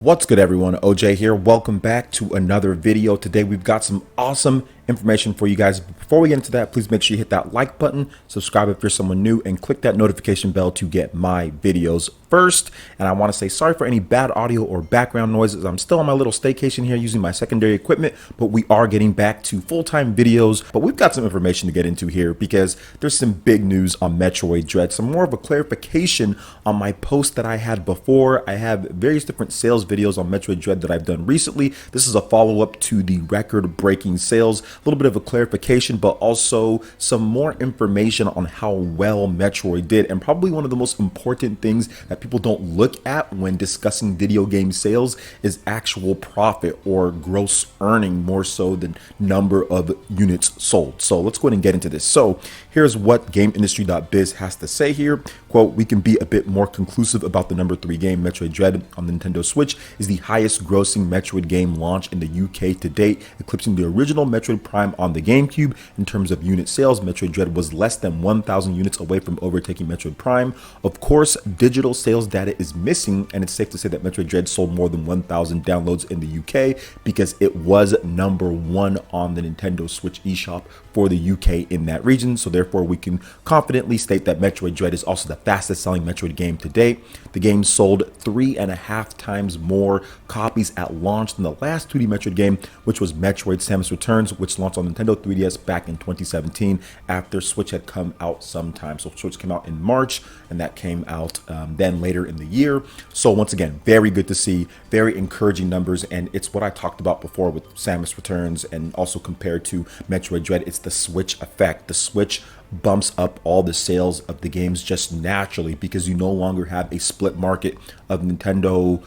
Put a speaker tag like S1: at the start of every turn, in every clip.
S1: What's good, everyone? OJ here. Welcome back to another video. Today we've got some awesome information for you guys. Before we get into that, please make sure you hit that like button, subscribe if you're someone new, and click that notification bell to get my videos first. And I want to say sorry for any bad audio or background noises. I'm still on my little staycation here using my secondary equipment, but we are getting back to full-time videos. But we've got some information to get into here because there's some big news on Metroid Dread, some more of a clarification on my post that I had before. I have various different sales videos on Metroid Dread that I've done recently. This is a follow-up to the record-breaking sales, a little bit of a clarification, but also some more information on how well Metroid did. And probably one of the most important things that people don't look at when discussing video game sales is actual profit or gross earning, more so than number of units sold. So let's go ahead and get into this. So here's what GameIndustry.biz has to say here. Quote, "We can be a bit more conclusive about the number 3 game, Metroid Dread, on the Nintendo Switch is the highest grossing Metroid game launch in the UK to date, eclipsing the original Metroid Prime on the GameCube. In terms of unit sales, Metroid Dread was less than 1,000 units away from overtaking Metroid Prime. Of course, digital sales data is missing, and it's safe to say that Metroid Dread sold more than 1,000 downloads in the UK because it was number 1 on the Nintendo Switch eShop for the UK in that region. So therefore, we can confidently state that Metroid Dread is also the fastest selling Metroid game to date. The game sold 3.5 times more copies at launch than the last 2D Metroid game, which was Metroid Samus Returns, which launched on Nintendo 3DS back in 2017 after Switch had come out sometime. So Switch came out in March, and that came out then later in the year. So once again, very good to see, very encouraging numbers, and it's what I talked about before with Samus Returns and also compared to Metroid Dread. It's the Switch effect. The Switch bumps up all the sales of the games just naturally because you no longer have a split market of Nintendo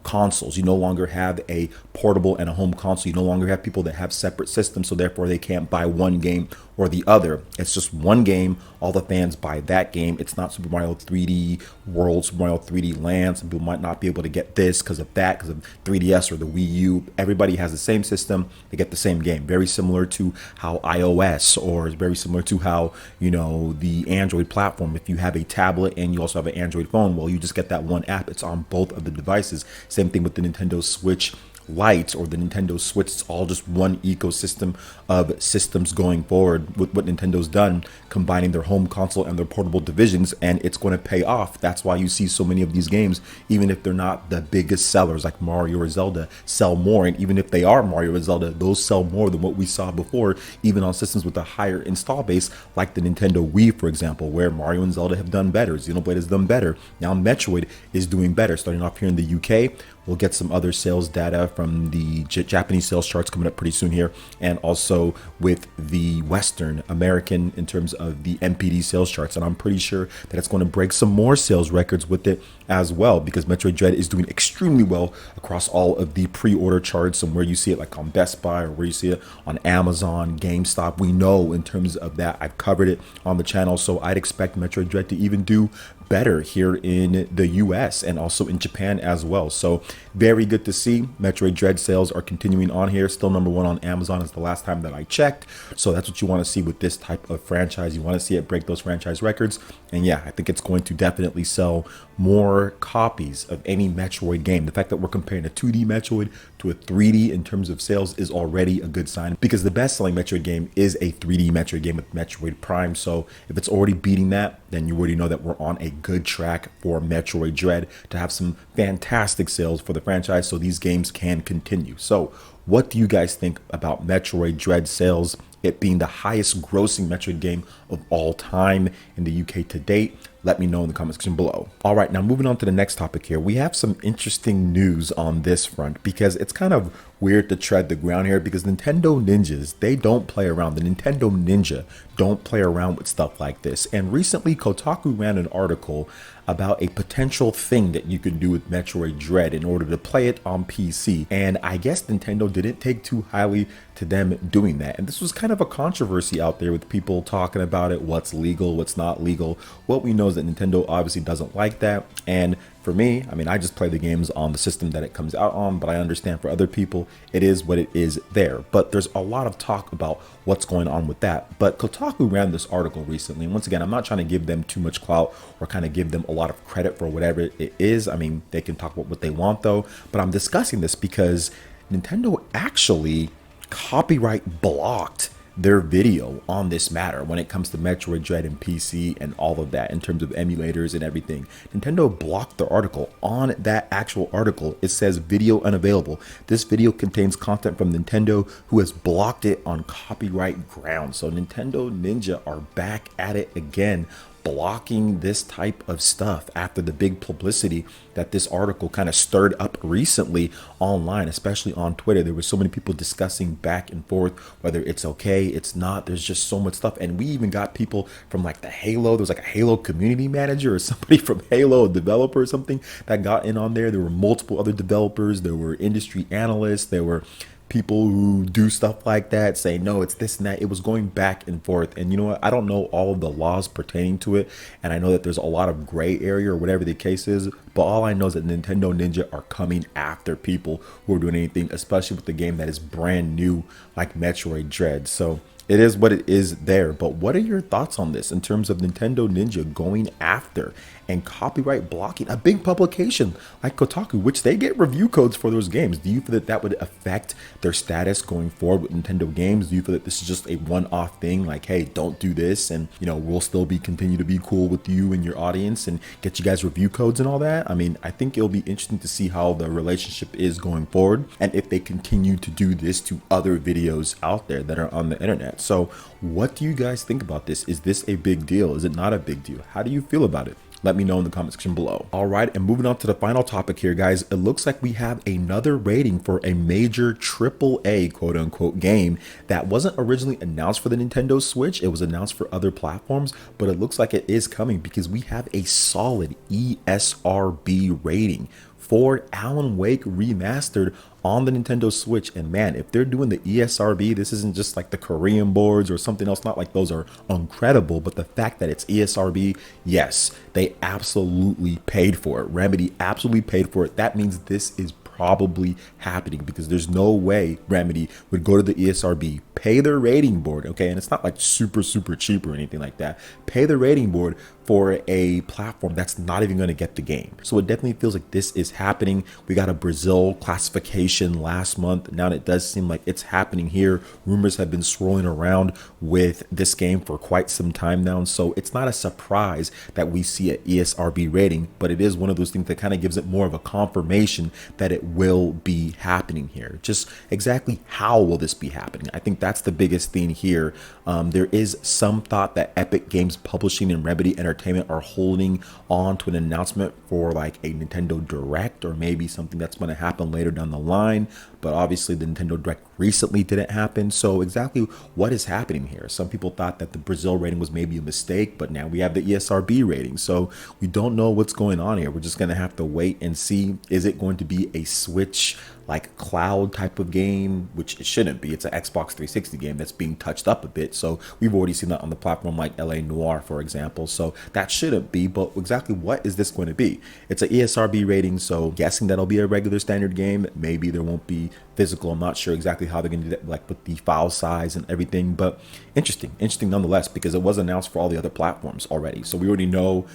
S1: consoles. You no longer have a portable and a home console. You no longer have people that have separate systems, so therefore they can't buy one game or the other. It's just one game. All the fans buy that game. It's not Super Mario 3D World, Super Mario 3D Land. Some people might not be able to get this because of that, because of 3DS or the Wii U. Everybody has the same system. They get the same game. Very similar to how iOS, or very similar to how, you know, the Android platform. If you have a tablet and you also have an Android phone, well, you just get that one app. It's on both of the devices. Same thing with the Nintendo Switch Lite or the Nintendo Switch. It's all just one ecosystem of systems going forward with what Nintendo's done, combining their home console and their portable divisions, and it's going to pay off. That's why you see so many of these games, even if they're not the biggest sellers like Mario or Zelda, sell more. And even if they are Mario or Zelda, those sell more than what we saw before, even on systems with a higher install base like the Nintendo Wii, for example, where Mario and Zelda have done better. Xenoblade has done better. Now Metroid is doing better. Starting off here in the UK, we'll get some other sales data from the Japanese sales charts coming up pretty soon here, and also with the Western American in terms of the MPD sales charts. And I'm pretty sure that it's going to break some more sales records with it as well, because Metroid Dread is doing extremely well across all of the pre-order charts, and where you see it like on Best Buy or where you see it on Amazon, GameStop. We know in terms of that. I've covered it on the channel, so I'd expect Metroid Dread to even do better here in the US and also in Japan as well. So very good to see. Metroid Dread sales are continuing on here, still number 1 on Amazon as the last time that I checked. So that's what you want to see with this type of franchise. You want to see it break those franchise records, and yeah, I think it's going to definitely sell more copies of any Metroid game. The fact that we're comparing a 2D Metroid to a 3D in terms of sales is already a good sign, because the best selling Metroid game is a 3D Metroid game with Metroid Prime. So if it's already beating that, then you already know that we're on a good track for Metroid Dread to have some fantastic sales for the franchise, so these games can continue. So what do you guys think about Metroid Dread sales, it being the highest grossing Metroid game of all time in the UK to date? Let me know in the comment section below. All right, now moving on to the next topic here. We have some interesting news on this front, because it's kind of weird to tread the ground here, because Nintendo ninjas, they don't play around. The Nintendo Ninja don't play around with stuff like this. And recently Kotaku ran an article about a potential thing that you can do with Metroid Dread in order to play it on PC. And I guess Nintendo didn't take too highly to them doing that. And this was kind of a controversy out there with people talking about it, what's legal, what's not legal. What we know is that Nintendo obviously doesn't like that. And for me, I mean, I just play the games on the system that it comes out on, but I understand for other people, it is what it is there. But there's a lot of talk about what's going on with that. But Kotaku ran this article recently. And once again, I'm not trying to give them too much clout or kind of give them a lot of credit for whatever it is. I mean, they can talk about what they want though, but I'm discussing this because Nintendo actually copyright blocked their video on this matter when it comes to Metroid Dread and PC and all of that in terms of emulators and everything. Nintendo blocked the article. On that actual article, it says video unavailable. This video contains content from Nintendo, who has blocked it on copyright grounds. So Nintendo Ninja are back at it again, blocking this type of stuff after the big publicity that this article kind of stirred up recently online, especially on Twitter. There were so many people discussing back and forth whether it's okay, it's not. There's just so much stuff. And we even got people from like the Halo, there was like a Halo community manager or somebody from Halo, a developer or something, that got in on there. There were multiple other developers, there were industry analysts, there were people who do stuff like that say, no, it's this and that. It was going back and forth. And you know what? I don't know all of the laws pertaining to it. And I know that there's a lot of gray area or whatever the case is. But all I know is that Nintendo Ninja are coming after people who are doing anything, especially with the game that is brand new like Metroid Dread. So it is what it is there. But what are your thoughts on this in terms of Nintendo Ninja going after and copyright blocking a big publication like Kotaku, which they get review codes for those games? Do you feel that that would affect their status going forward with Nintendo games? Do you feel that this is just a one-off thing, like, hey, don't do this, and you know, we'll still be continue to be cool with you and your audience and get you guys review codes and all that? I mean, I think it'll be interesting to see how the relationship is going forward and if they continue to do this to other videos out there that are on the internet. So what do you guys think about this? Is this a big deal? Is it not a big deal? How do you feel about it? Let me know in the comment section below. All right, and moving on to the final topic here, guys, it looks like we have another rating for a major AAA quote unquote game that wasn't originally announced for the Nintendo Switch. It was announced for other platforms, but it looks like it is coming because we have a solid ESRB rating for Alan Wake Remastered on the Nintendo Switch. And man, if they're doing the ESRB, this isn't just like the Korean boards or something else. Not like those are incredible, but the fact that it's ESRB, yes, they absolutely paid for it. Remedy absolutely paid for it. That means this is probably happening because there's no way Remedy would go to the ESRB, pay their rating board, okay, and it's not like super cheap or anything like that, pay the rating board for a platform that's not even going to get the game. So it definitely feels like this is happening. We got a Brazil classification last month. Now it does seem like it's happening here. Rumors have been swirling around with this game for quite some time now. So it's not a surprise that we see an ESRB rating, but it is one of those things that kind of gives it more of a confirmation that it will be happening here. Just exactly how will this be happening? I think that's the biggest thing here. There is some thought that Epic Games Publishing and Remedy Entertainment are holding on to an announcement for like a Nintendo Direct or maybe something that's going to happen later down the line. But obviously the Nintendo Direct recently didn't happen. So exactly what is happening here? Some people thought that the Brazil rating was maybe a mistake, but now we have the ESRB rating. So we don't know what's going on here. We're just going to have to wait and see. Is it going to be a Switch like cloud type of game, which it shouldn't be? It's an Xbox 360 game that's being touched up a bit. So we've already seen that on the platform like LA Noire, for example. So that shouldn't be, but exactly what is this going to be? It's an ESRB rating, so guessing that'll be a regular standard game. Maybe there won't be physical. I'm not sure exactly how they're going to do that, like with the file size and everything, but interesting nonetheless, because it was announced for all the other platforms already. So we already know,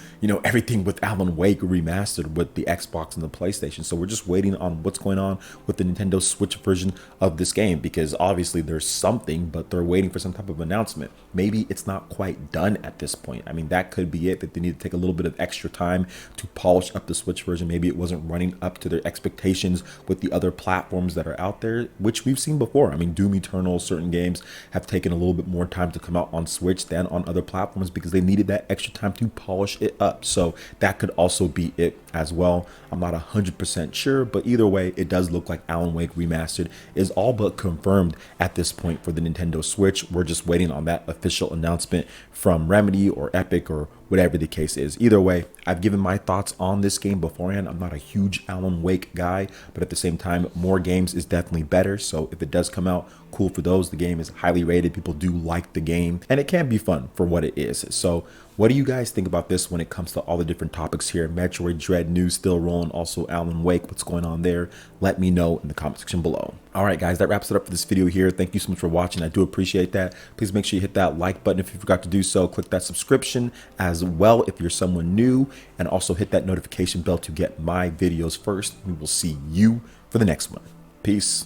S1: everything with Alan Wake Remastered with the Xbox and the PlayStation. So we're just waiting on what's going on with the Nintendo Switch version of this game, because obviously there's something, but they're waiting for some type of announcement. Maybe it's not quite done at this point. I mean, that could be it, that they need to take a little bit of extra time to polish up the Switch version. Maybe it wasn't running up to their expectations with the other platforms that are out there, which we've seen before. I mean, Doom Eternal, certain games have taken a little bit more time to come out on Switch than on other platforms because they needed that extra time to polish it up. So that could also be it as well. I'm not 100% sure, but either way, it does look like Alan Wake Remastered is all but confirmed at this point for the Nintendo Switch. We're just waiting on that official announcement from Remedy or Epic or whatever the case is. Either way, I've given my thoughts on this game beforehand. I'm not a huge Alan Wake guy, but at the same time, more games is definitely better. So if it does come out, cool for those. The game is highly rated. People do like the game, and it can be fun for what it is. So what do you guys think about this when it comes to all the different topics here? Metroid Dread news still rolling. Also Alan Wake, what's going on there? Let me know in the comment section below. All right, guys, that wraps it up for this video here. Thank you so much for watching. I do appreciate that. Please make sure you hit that like button if you forgot to do so. Click that subscription as well if you're someone new, and also hit that notification bell to get my videos first. We will see you for the next one. Peace.